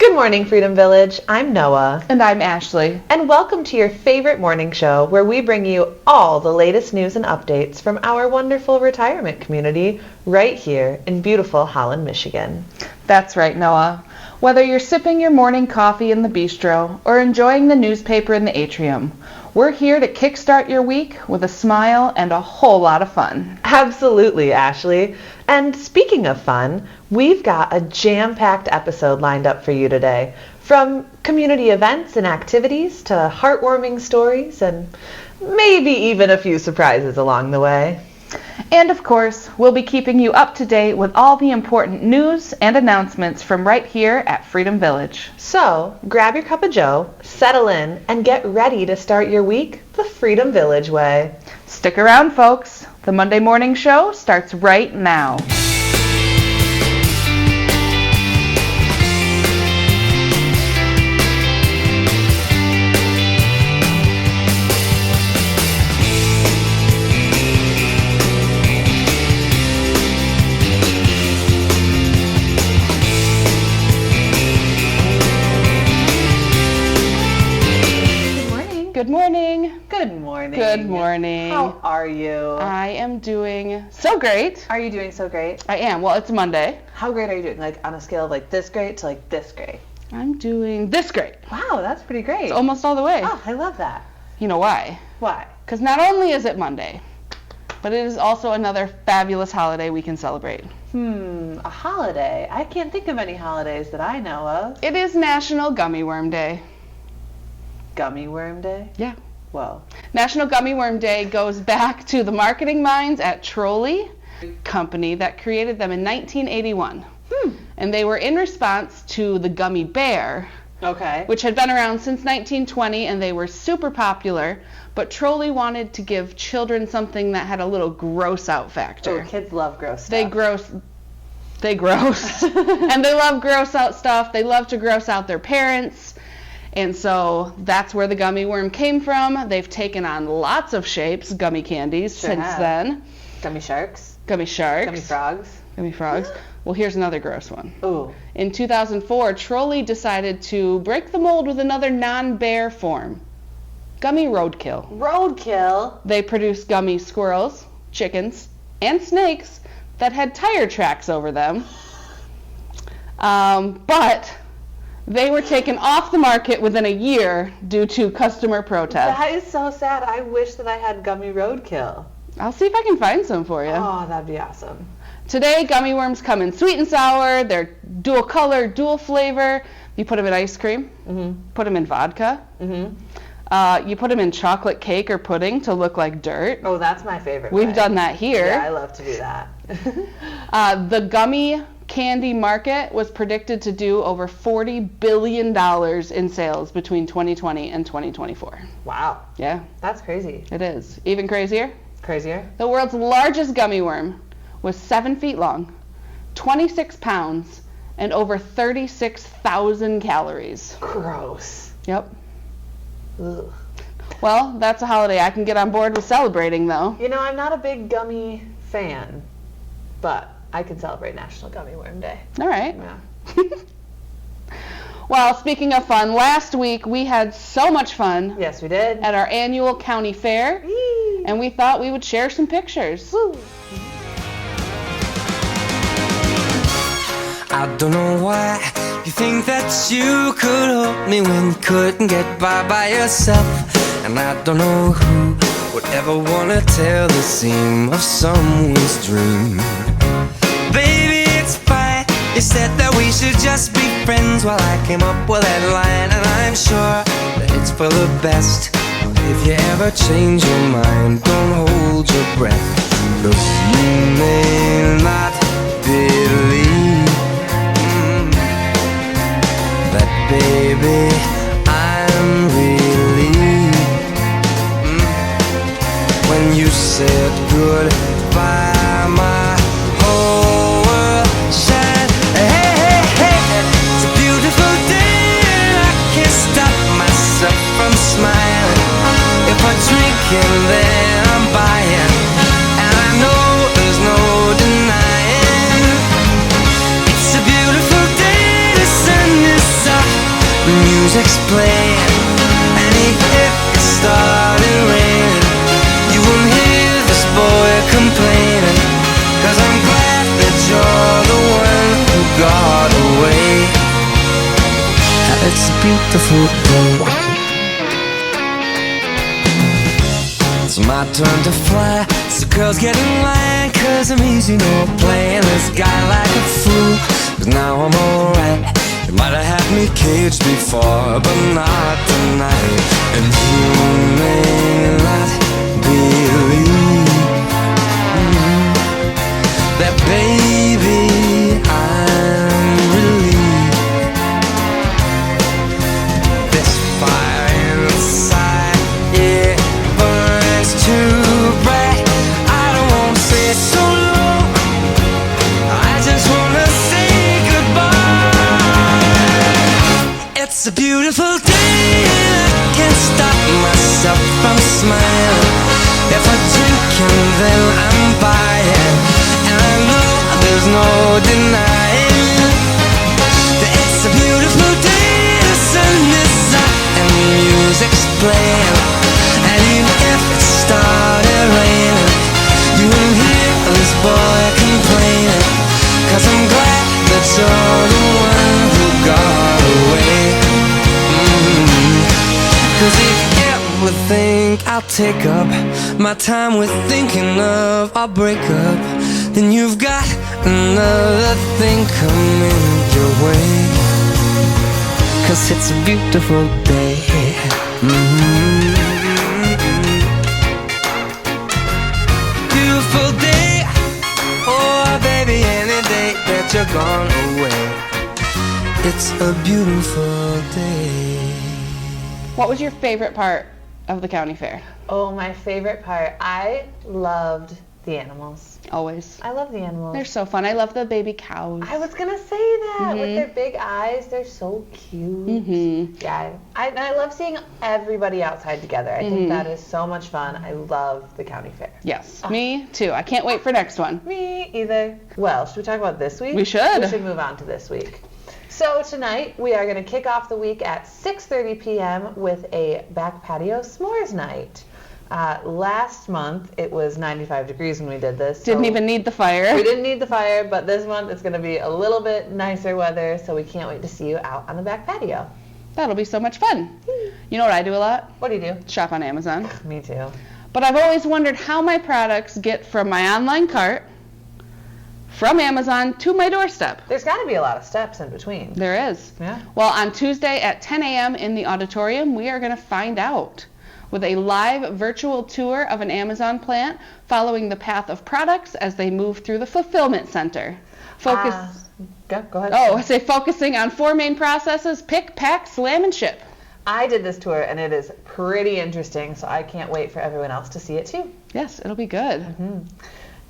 Good morning, Freedom Village. I'm Noah. And I'm Ashley. And welcome to your favorite morning show where we bring you all the latest news and updates from our wonderful retirement community right here in beautiful Holland, Michigan. That's right, Noah. Whether you're sipping your morning coffee in the bistro or enjoying the newspaper in the atrium, we're here to kickstart your week with a smile and a whole lot of fun. Absolutely, Ashley. And speaking of fun, we've got a jam-packed episode lined up for you today. From community events and activities to heartwarming stories and maybe even a few surprises along the way. And of course, we'll be keeping you up to date with all the important news and announcements from right here at Freedom Village. So, grab your cup of joe, settle in, and get ready to start your week the Freedom Village way. Stick around, folks. The Monday morning show starts right now. Good morning. Good morning. Good morning. How are you? I am doing so great. Are you doing so great? I am. Well, it's Monday. How great are you doing? Like on a scale of like this great to like this great? I'm doing this great. Wow, that's pretty great. It's almost all the way. Oh, I love that. You know why? Why? Because not only is it Monday, but it is also another fabulous holiday we can celebrate. A holiday? I can't think of any holidays that I know of. It is National Gummy Worm Day. Gummy Worm Day? Yeah. Whoa. National Gummy Worm Day goes back to the marketing minds at Trolley company that created them in 1981. And they were in response to the gummy bear, Okay. which had been around since 1920, and they were super popular, but Trolley wanted to give children something that had a little gross out factor. Oh, kids love gross stuff. They gross. And they love gross out stuff. They love to gross out their parents. And so that's where the gummy worm came from. They've taken on lots of shapes, gummy candies, since then. Gummy sharks. Gummy sharks. Gummy frogs. Gummy frogs. Well, here's another gross one. Ooh. In 2004, Trolley decided to break the mold with another non-bear form. Gummy roadkill. Roadkill? They produced gummy squirrels, chickens, and snakes that had tire tracks over them. But they were taken off the market within a year due to customer protests. That is so sad. I wish that I had gummy roadkill. I'll see if I can find some for you. Oh, that'd be awesome. Today, gummy worms come in sweet and sour. They're dual color, dual flavor. You put them in ice cream. Put them in vodka. You put them in chocolate cake or pudding to look like dirt. Oh, that's my favorite We've way. done that here. Yeah, I love to do that. The gummy candy market was predicted to do over $40 billion in sales between 2020 and 2024. Wow. Yeah. That's crazy. It is. Even crazier? Crazier? The world's largest gummy worm was 7 feet long, 26 pounds, and over 36,000 calories. Gross. Yep. Ugh. Well, that's a holiday I can get on board with celebrating, though. You know, I'm not a big gummy fan, but I can celebrate National Gummy Worm Day. All right. Yeah. Well, speaking of fun, last week we had so much fun Yes, we did. at our annual county fair, Whee! and we thought we would share some pictures. Woo. I don't know why you think that you could help me when you couldn't get by yourself. And I don't know who would ever want to tell the seam of someone's dream. Baby, it's fine. You said that we should just be friends. Well, I came up with that line, and I'm sure that it's for the best. If you ever change your mind, don't hold your breath. 'Cause you may not believe that, baby, I'm relieved when you said goodbye. My whole world shined. Hey, hey, hey, it's a beautiful day, and I can't stop myself from smiling. If I drink and then I'm buying, and I know there's no denying music's playing, and if it started raining, you wouldn't hear this boy complaining, 'cause I'm glad that you're the one who got away. It's a beautiful day. It's my turn to fly, so girls get in line, 'cause I'm easy, no playing this guy like a fool. 'Cause now I'm alright. You might have had me caged before, but not tonight. And you may not believe that, baby, I'm relieved. This fire inside, it burns too bright. I don't want to say so long, I just want to say goodbye. It's a beautiful day, and I can't stop myself from smiling. If I drink and then I'm buying, and I know there's no denying that it's a beautiful day. The sun is up and the music's playing, and even if it started raining, you wouldn't hear this boy complaining, 'cause I'm glad that you're the one who got away. 'Cause if you ever think I'll take up my time with thinking of our breakup, then you've got another thing coming your way. 'Cause it's a beautiful day. Beautiful day. Oh baby, any day that you're gone away, it's a beautiful day. What was your favorite part of the county fair? Oh, my favorite part. I loved the animals. Always. I love the animals. They're so fun. I love the baby cows. I was going to say that. With their big eyes, they're so cute. Yeah. I love seeing everybody outside together. I think that is so much fun. I love the county fair. Yes, me too. I can't wait for next one. Me either. Well, should we talk about this week? We should. We should move on to this week. So tonight we are going to kick off the week at 6:30 p.m. with a back patio s'mores night. Last month it was 95 degrees when we did this. Didn't even need the fire. We didn't need the fire, but this month it's going to be a little bit nicer weather, so we can't wait to see you out on the back patio. That'll be so much fun. You know what I do a lot? What do you do? Shop on Amazon. Me too. But I've always wondered how my products get from my online cart, from Amazon, to my doorstep. There's got to be a lot of steps in between. There is. Yeah. Well, on Tuesday at 10 a.m. in the auditorium, we are going to find out with a live virtual tour of an Amazon plant following the path of products as they move through the fulfillment center. Go ahead. Oh, I say focusing on 4 main processes: pick, pack, slam, and ship. I did this tour, and it is pretty interesting, so I can't wait for everyone else to see it too. Yes, it'll be good.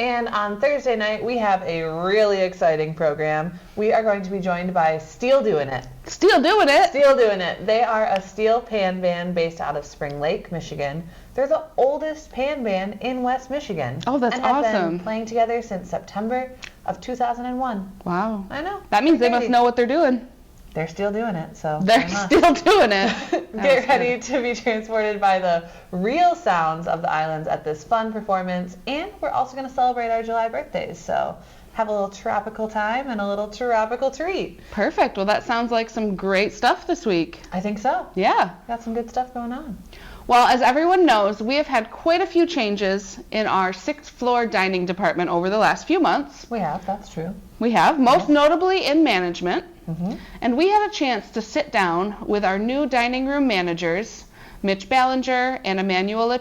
And on Thursday night, we have a really exciting program. We are going to be joined by Steel Doing It. Still doing it. Steel Doing It. They are a steel pan band based out of Spring Lake, Michigan. They're the oldest pan band in West Michigan. Oh, that's and have awesome. been playing together since September of 2001. Wow. I know. That means they must Crazy. know what they're doing. They're still doing it, so They're why not? still doing it. Get ready to be transported by the real sounds of the islands at this fun performance, and we're also going to celebrate our July birthdays, so have a little tropical time and a little tropical treat. Perfect. Well, that sounds like some great stuff this week. I think so. Yeah. Got some good stuff going on. Well, as everyone knows, we have had quite a few changes in our 6th floor dining department over the last few months. We have, that's true. We have, most notably in management. Mm-hmm. And we had a chance to sit down with our new dining room managers, Mitch Ballinger and Emmanuel,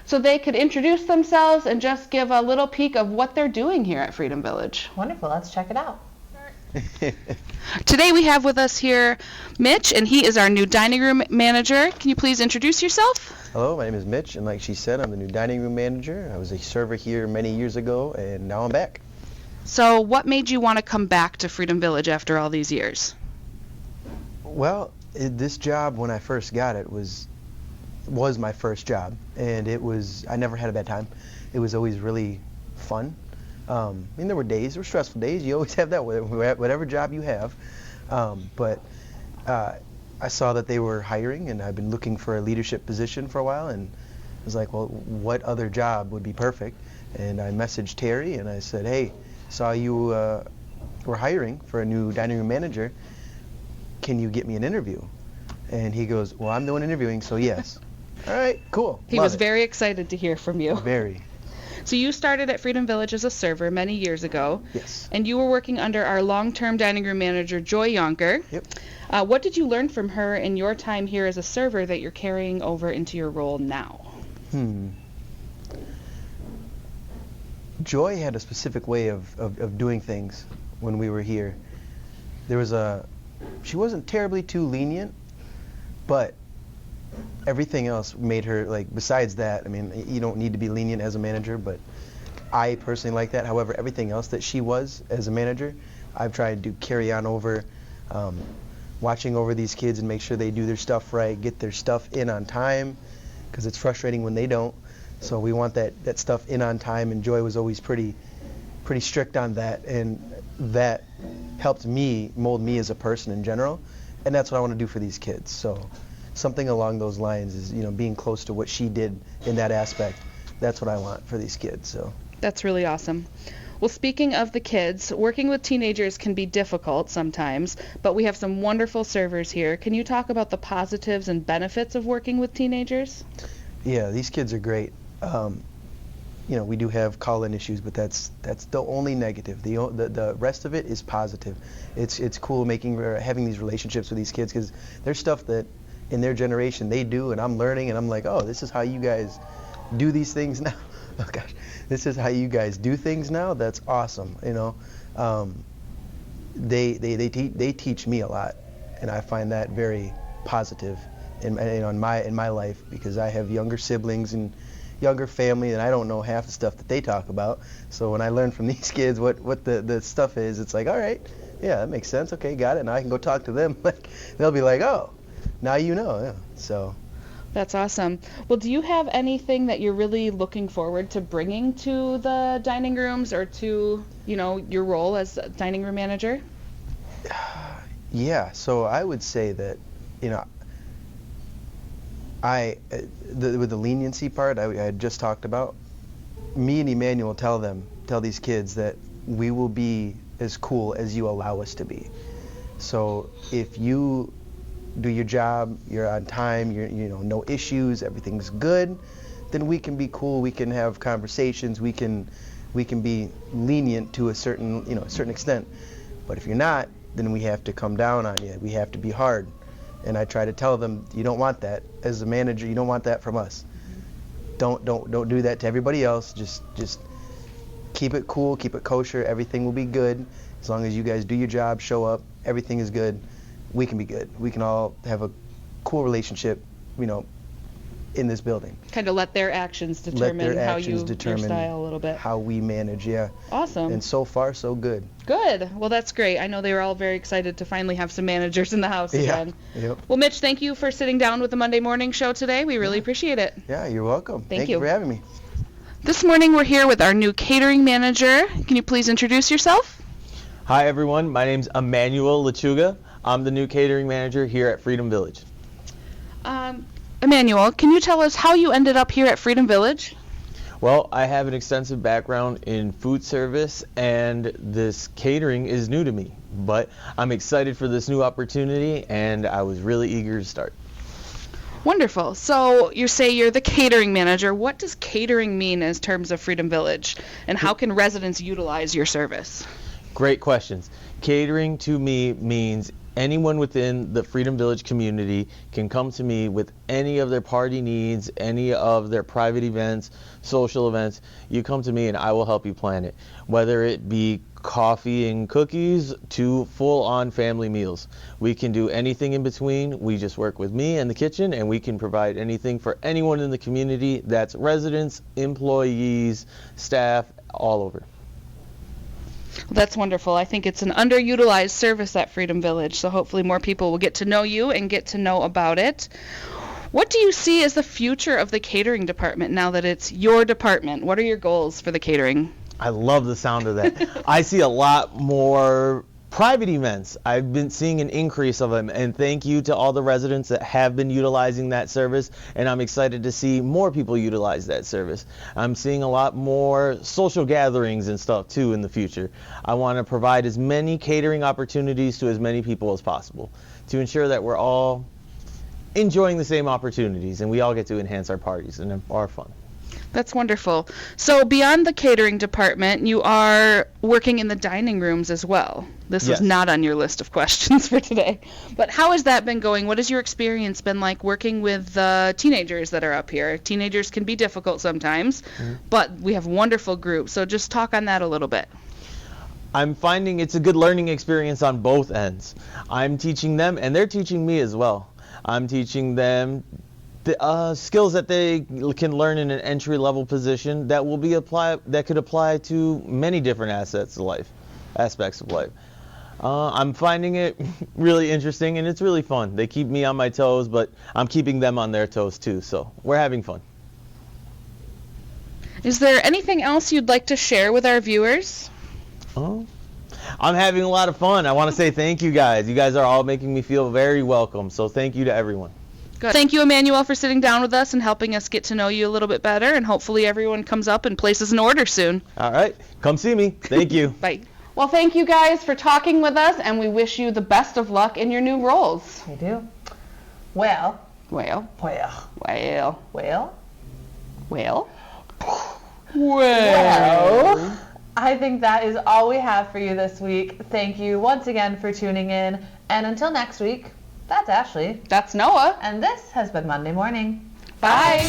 so they could introduce themselves and just give a little peek of what they're doing here at Freedom Village. Wonderful. Let's check it out. Today we have with us here Mitch, and he is our new dining room manager. Can you please introduce yourself? Hello, my name is Mitch, and like she said, I'm the new dining room manager. I was a server here many years ago, and now I'm back. So what made you want to come back to Freedom Village after all these years? Well, this job, when I first got it, was my first job, and I never had a bad time. It was always really fun. I mean, there were stressful days. You always have that, whatever job you have. But I saw that they were hiring, and I've been looking for a leadership position for a while, and I was like, well, what other job would be perfect? And I messaged Terry, and I said, hey, saw you were hiring for a new dining room manager. Can you get me an interview? And he goes, well, I'm the one interviewing, so yes. All right, cool. He was very excited to hear from you. Very. So you started at Freedom Village as a server many years ago. Yes. And you were working under our long-term dining room manager, Joy Yonker. Yep. What did you learn from her in your time here as a server that you're carrying over into your role now? Joy had a specific way of doing things when we were here. She wasn't terribly too lenient, but everything else made her, like, besides that, I mean, you don't need to be lenient as a manager, but I personally like that. However, everything else that she was as a manager, I've tried to carry on over, watching over these kids and make sure they do their stuff right, get their stuff in on time, because it's frustrating when they don't. So we want that stuff in on time, and Joy was always pretty strict on that, and that helped me mold me as a person in general, and that's what I want to do for these kids. So something along those lines is, being close to what she did in that aspect. That's what I want for these kids. So that's really awesome. Well, speaking of the kids, working with teenagers can be difficult sometimes, but we have some wonderful servers here. Can you talk about the positives and benefits of working with teenagers? Yeah, these kids are great. We do have call-in issues, but that's the only negative. The rest of it is positive. It's cool having these relationships with these kids, because there's stuff that in their generation they do, and I'm learning, and I'm like, oh, this is how you guys do these things now. Oh gosh, this is how you guys do things now. That's awesome. They teach me a lot, and I find that very positive in my life, because I have younger siblings and younger family, and I don't know half the stuff that they talk about. So when I learn from these kids what the stuff is, it's like, all right, yeah, that makes sense. Okay, got it. Now I can go talk to them. Like, they'll be like, oh, now you know. Yeah. So that's awesome. Well, do you have anything that you're really looking forward to bringing to the dining rooms, or to your role as a dining room manager? Yeah. So I would say that with the leniency part I had just talked about, me and Emmanuel tell these kids that we will be as cool as you allow us to be. So if you do your job, you're on time, you're no issues, everything's good, then we can be cool, we can have conversations, we can be lenient to a certain extent. But if you're not, then we have to come down on you. We have to be hard. And I try to tell them, you don't want that as a manager. You don't want that from us. Don't do that to everybody else. Just keep it cool, keep it kosher. Everything will be good as long as you guys do your job, show up. Everything is good. We can be good. We can all have a cool relationship, in this building. Kind of let their actions determine how you your style a little bit. How we manage, yeah. Awesome. And so far, so good. Good. Well, that's great. I know they were all very excited to finally have some managers in the house again. Yep. Well, Mitch, thank you for sitting down with the Monday Morning Show today. We really appreciate it. Yeah, you're welcome. Thank you for having me. This morning we're here with our new catering manager. Can you please introduce yourself? Hi, everyone. My name's Emmanuel. I'm the new catering manager here at Freedom Village. Emmanuel, can you tell us how you ended up here at Freedom Village? Well, I have an extensive background in food service, and this catering is new to me. But I'm excited for this new opportunity, and I was really eager to start. Wonderful. So you say you're the catering manager. What does catering mean in terms of Freedom Village, and how can residents utilize your service? Great questions. Catering to me means anyone within the Freedom Village community can come to me with any of their party needs, any of their private events, social events. You come to me and I will help you plan it. Whether it be coffee and cookies to full-on family meals. We can do anything in between. We just work with me in the kitchen, and we can provide anything for anyone in the community. That's residents, employees, staff, all over. Well, that's wonderful. I think it's an underutilized service at Freedom Village, so hopefully more people will get to know you and get to know about it. What do you see as the future of the catering department now that it's your department? What are your goals for the catering? I love the sound of that. I see a lot more Private events, I've been seeing an increase of them, and thank you to all the residents that have been utilizing that service, and I'm excited to see more people utilize that service. I'm seeing a lot more social gatherings and stuff too in the future. I want to provide as many catering opportunities to as many people as possible to ensure that we're all enjoying the same opportunities and we all get to enhance our parties and our fun. That's wonderful. So beyond the catering department, you are working in the dining rooms as well. This Yes. was not on your list of questions for today. But how has that been going? What has your experience been like working with teenagers that are up here? Teenagers can be difficult sometimes, but we have wonderful groups. So just talk on that a little bit. I'm finding it's a good learning experience on both ends. I'm teaching them and they're teaching me as well. I'm teaching them the skills that they can learn in an entry-level position that will be that could apply to many different aspects of life. I'm finding it really interesting and it's really fun. They keep me on my toes, but I'm keeping them on their toes too, so we're having fun. Is there anything else you'd like to share with our viewers? Oh, I'm having a lot of fun. I want to say thank you guys. You guys are all making me feel very welcome, so thank you to everyone. Good. Thank you, Emmanuel, for sitting down with us and helping us get to know you a little bit better, and hopefully everyone comes up and places an order soon. All right, come see me. Thank you. Bye. Well, thank you guys for talking with us, and we wish you the best of luck in your new roles. We do. Well. Well. Well. Well. Well. Well. Well. I think that is all we have for you this week. Thank you once again for tuning in. And until next week, that's Ashley. That's Noah. And this has been Monday Morning. Bye.